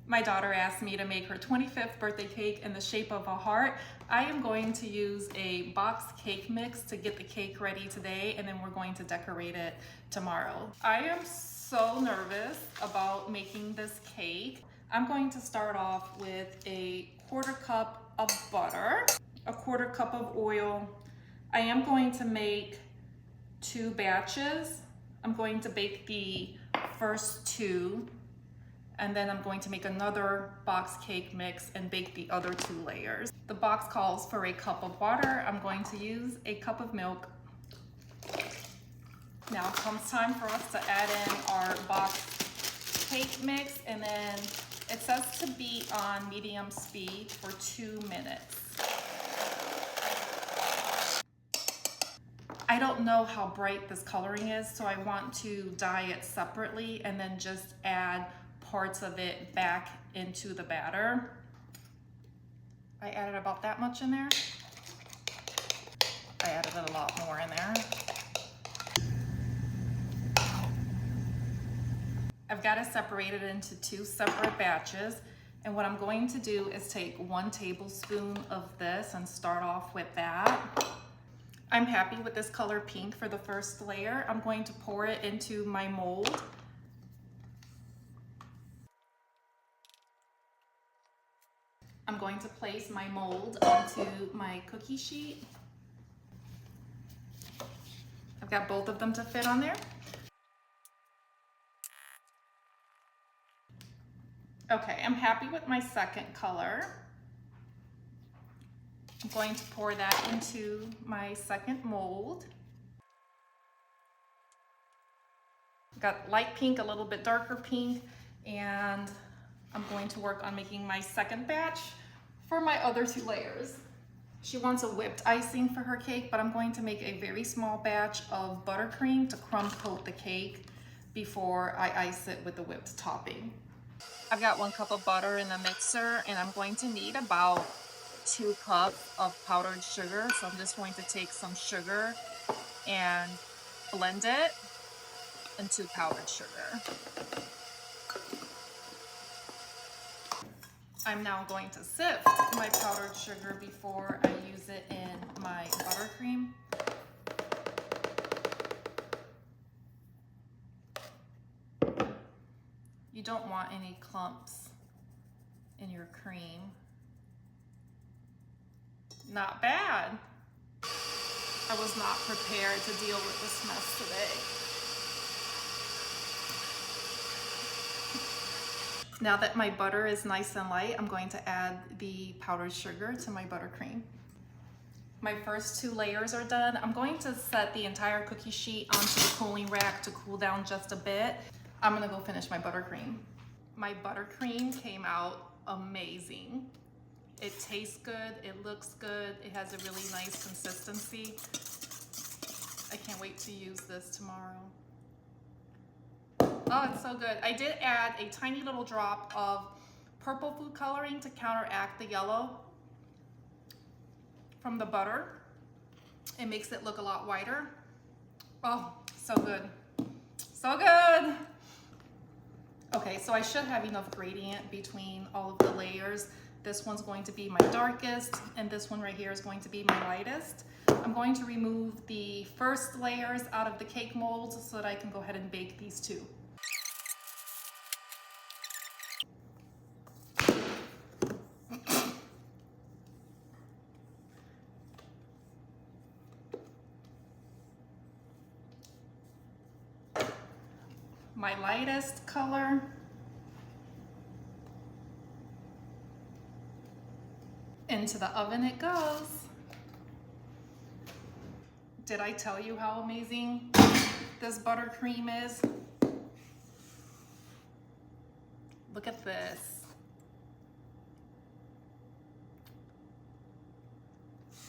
My daughter asked me to make her 25th birthday cake in the shape of a heart. I am going to use a box cake mix to get the cake ready today, and then we're going to decorate it tomorrow. I am so nervous about making this cake. I'm going to start off with a 1/4 cup of butter, a 1/4 cup of oil. I am going to make 2 batches. I'm going to bake the first 2, and then I'm going to make another box cake mix and bake the other 2 layers. The box calls for a cup of water. I'm going to use a cup of milk. Now comes time for us to add in our box cake mix, and then it says to be on medium speed for 2 minutes. I don't know how bright this coloring is, so I want to dye it separately and then just add parts of it back into the batter. I added about that much in there. I added a lot more in there. I've got it separated into 2 separate batches, and what I'm going to do is take 1 tablespoon of this and start off with that. I'm happy with this color pink for the first layer. I'm going to pour it into my mold. I'm going to place my mold onto my cookie sheet. I've got both of them to fit on there. Okay, I'm happy with my second color. I'm going to pour that into my second mold. Got light pink, a little bit darker pink, and I'm going to work on making my second batch for my other 2 layers. She wants a whipped icing for her cake, but I'm going to make a very small batch of buttercream to crumb coat the cake before I ice it with the whipped topping. I've got 1 cup of butter in the mixer, and I'm going to need about 2 cups of powdered sugar. So I'm just going to take some sugar and blend it into powdered sugar. I'm now going to sift my powdered sugar before I use it in my buttercream. You don't want any clumps in your cream. Not bad. I was not prepared to deal with this mess today. Now that my butter is nice and light, I'm going to add the powdered sugar to my buttercream. My first 2 layers are done. I'm going to set the entire cookie sheet onto the cooling rack to cool down just a bit. I'm gonna go finish my buttercream. My buttercream came out amazing. It tastes good, it looks good, it has a really nice consistency. I can't wait to use this tomorrow. Oh, it's so good. I did add a tiny little drop of purple food coloring to counteract the yellow from the butter. It makes it look a lot whiter. Oh, so good. So good. Okay, so I should have enough gradient between all of the layers. This one's going to be my darkest, and this one right here is going to be my lightest. I'm going to remove the first layers out of the cake molds so that I can go ahead and bake these 2. My lightest color into the oven it goes. Did I tell you how amazing this buttercream is? Look at this.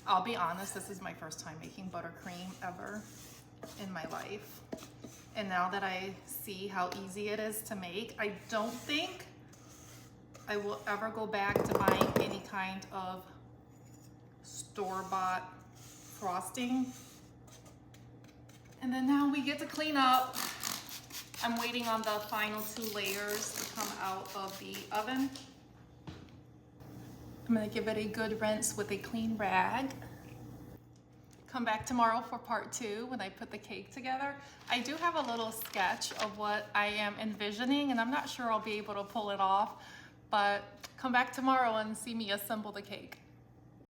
I'll be honest, this is my first time making buttercream ever in my life. And now that I see how easy it is to make, I don't think I will ever go back to buying any kind of store-bought frosting. And then now we get to clean up. I'm waiting on the final 2 layers to come out of the oven. I'm gonna give it a good rinse with a clean rag. Come back tomorrow for part 2 when I put the cake together. I do have a little sketch of what I am envisioning, and I'm not sure I'll be able to pull it off, but come back tomorrow and see me assemble the cake.